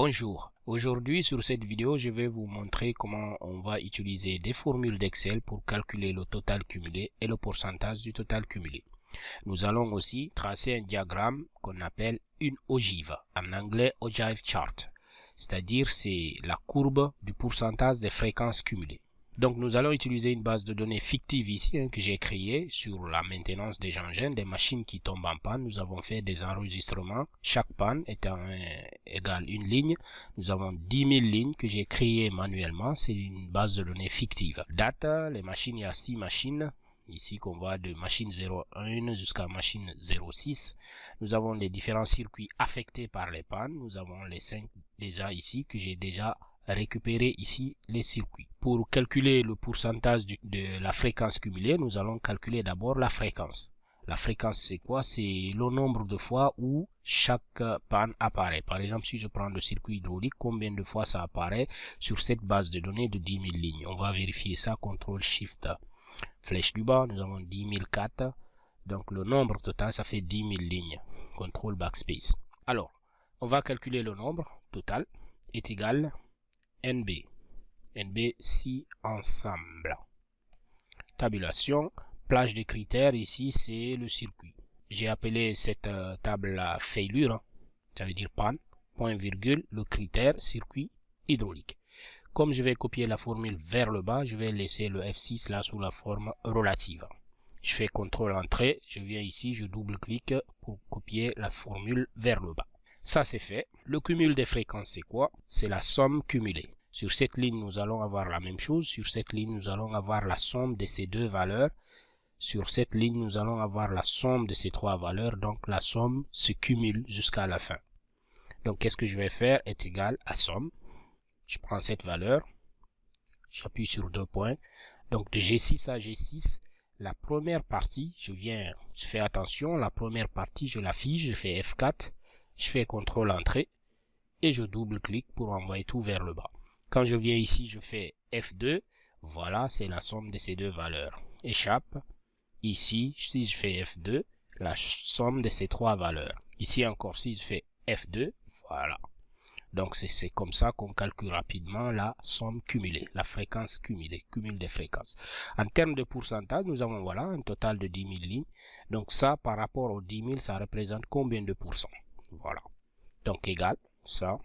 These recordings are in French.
Bonjour, aujourd'hui sur cette vidéo je vais vous montrer comment on va utiliser des formules d'Excel pour calculer le total cumulé et le pourcentage du total cumulé. Nous allons aussi tracer un diagramme qu'on appelle une ogive, en anglais ogive chart, c'est-à-dire c'est la courbe du pourcentage des fréquences cumulées. Donc nous allons utiliser une base de données fictive ici que j'ai créée sur la maintenance des engins, des machines qui tombent en panne. Nous avons fait des enregistrements, chaque panne étant égale une ligne. Nous avons 10 000 lignes que j'ai créées manuellement, c'est une base de données fictive. Data, les machines, il y a 6 machines. Ici qu'on voit de machine 01 jusqu'à machine 06. Nous avons les différents circuits affectés par les pannes. Nous avons les 5 déjà ici que j'ai déjà récupéré ici les circuits. Pour calculer le pourcentage de la fréquence cumulée, nous allons calculer d'abord la fréquence. La fréquence c'est quoi? C'est le nombre de fois où chaque panne apparaît. Par exemple, si je prends le circuit hydraulique, combien de fois ça apparaît sur cette base de données de 10 000 lignes? On va vérifier ça, CTRL SHIFT flèche du bas, nous avons 10 004. Donc le nombre total, ça fait 10 000 lignes. CTRL backspace. Alors, on va calculer le nombre total est égal NB. NB si ensemble. Tabulation. Plage de critères, ici c'est le circuit. J'ai appelé cette table failure, hein, ça veut dire panne, point virgule, le critère circuit hydraulique. Comme je vais copier la formule vers le bas, je vais laisser le F6 là sous la forme relative. Je fais CTRL entrée, je viens ici, je double-clique pour copier la formule vers le bas. Ça c'est fait. Le cumul des fréquences c'est quoi? C'est la somme cumulée. Sur cette ligne, nous allons avoir la même chose. Sur cette ligne, nous allons avoir la somme de ces deux valeurs. Sur cette ligne, nous allons avoir la somme de ces trois valeurs. Donc, la somme se cumule jusqu'à la fin. Donc, qu'est-ce que je vais faire? Est égal à somme. Je prends cette valeur. J'appuie sur deux points. Donc, de G6 à G6, la première partie, je fais attention. La première partie, je l'affiche. Je fais F4. Je fais CTRL entrée. Et je double-clique pour envoyer tout vers le bas. Quand je viens ici, je fais F2. Voilà, c'est la somme de ces deux valeurs. Échappe. Ici, si je fais F2, la somme de ces trois valeurs. Ici encore, si je fais F2, voilà. Donc, c'est comme ça qu'on calcule rapidement la somme cumulée, la fréquence cumulée, cumul des fréquences. En termes de pourcentage, nous avons voilà un total de 10 000 lignes. Donc ça, par rapport aux 10 000, ça représente combien de pourcents? Voilà. Donc, égal, ça,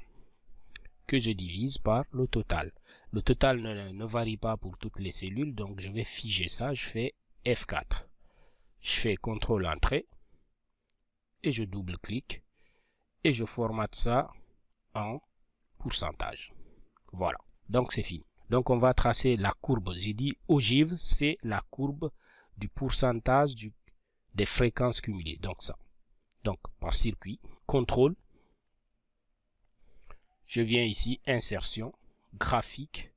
que je divise par le total. Le total ne varie pas pour toutes les cellules, donc je vais figer ça, je fais F4. Je fais CTRL entrée et je double-clique et je formate ça en pourcentage. Voilà, donc c'est fini. Donc on va tracer la courbe. J'ai dit ogive, c'est la courbe du pourcentage des fréquences cumulées. Donc ça. Donc par circuit, CTRL. Je viens ici, insertion, graphique,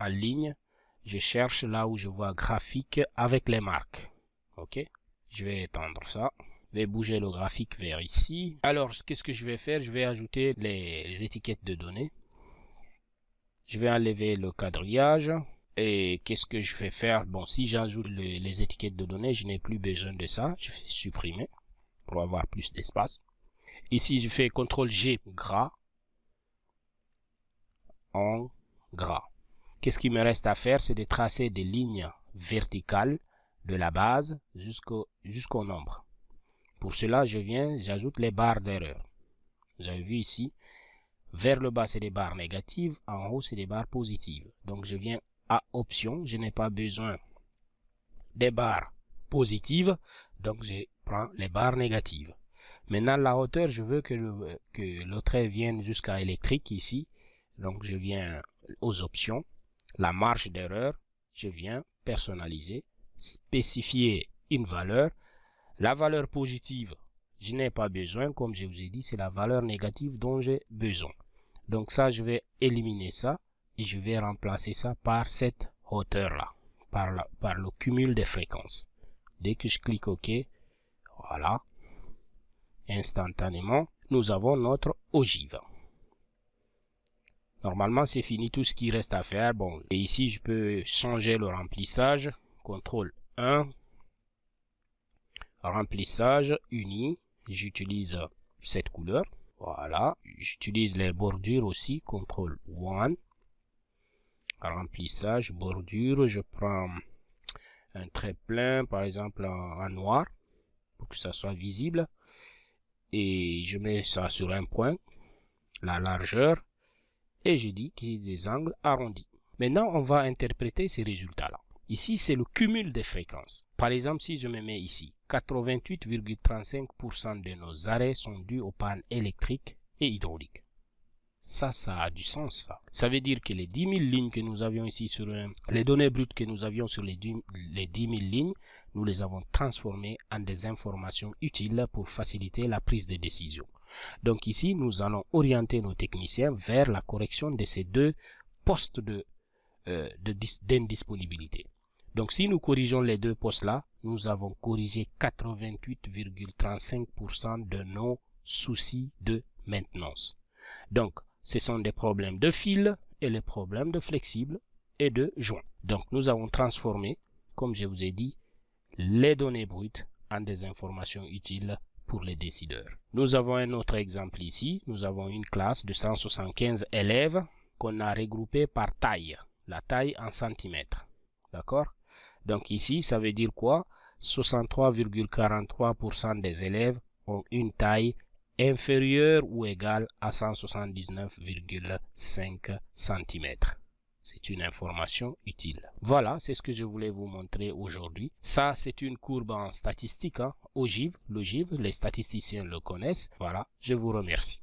en ligne. Je cherche là où je vois graphique avec les marques. Ok, je vais étendre ça. Je vais bouger le graphique vers ici. Alors, qu'est-ce que je vais faire? Je vais ajouter les étiquettes de données. Je vais enlever le quadrillage. Et qu'est-ce que je vais faire? Bon, si j'ajoute les étiquettes de données, je n'ai plus besoin de ça. Je vais supprimer pour avoir plus d'espace. Ici, je fais CTRL-G gras en gras. Qu'est-ce qu'il me reste à faire? C'est de tracer des lignes verticales de la base jusqu'au nombre. Pour cela, j'ajoute les barres d'erreur. Vous avez vu ici, vers le bas, c'est des barres négatives, en haut, c'est des barres positives. Donc, je viens à Options, je n'ai pas besoin des barres positives, donc je prends les barres négatives. Maintenant, la hauteur, je veux que le trait vienne jusqu'à électrique ici. Donc, je viens aux options, la marge d'erreur, je viens personnaliser, spécifier une valeur. La valeur positive, je n'ai pas besoin, comme je vous ai dit, c'est la valeur négative dont j'ai besoin. Donc ça, je vais éliminer ça et je vais remplacer ça par cette hauteur-là, par le cumul des fréquences. Dès que je clique OK, voilà, instantanément, nous avons notre ogive. Normalement, c'est fini tout ce qui reste à faire. Bon, et ici, je peux changer le remplissage. CTRL 1. Remplissage uni. J'utilise cette couleur. Voilà, j'utilise les bordures aussi, CTRL 1, remplissage, bordure, je prends un trait plein, par exemple en noir, pour que ça soit visible, et je mets ça sur un point, la largeur, et je dis qu'il y a des angles arrondis. Maintenant, on va interpréter ces résultats-là. Ici, c'est le cumul des fréquences. Par exemple, si je me mets ici, 88,35% de nos arrêts sont dus aux pannes électriques et hydrauliques. Ça a du sens, ça. Ça veut dire que les 10 000 lignes que nous avions ici sur les données brutes que nous avions sur les 10 000 lignes, nous les avons transformées en des informations utiles pour faciliter la prise de décision. Donc ici, nous allons orienter nos techniciens vers la correction de ces deux postes d'indisponibilité. Donc si nous corrigeons les deux postes-là, nous avons corrigé 88,35% de nos soucis de maintenance. Donc, ce sont des problèmes de fil et les problèmes de flexible et de joint. Donc, nous avons transformé, comme je vous ai dit, les données brutes en des informations utiles pour les décideurs. Nous avons un autre exemple ici. Nous avons une classe de 175 élèves qu'on a regroupée par taille. La taille en centimètres. D'accord? Donc ici, ça veut dire quoi? 63,43% des élèves ont une taille inférieure ou égale à 179,5 cm. C'est une information utile. Voilà, c'est ce que je voulais vous montrer aujourd'hui. Ça, c'est une courbe en statistique, hein, ogive, l'ogive, les statisticiens le connaissent. Voilà, je vous remercie.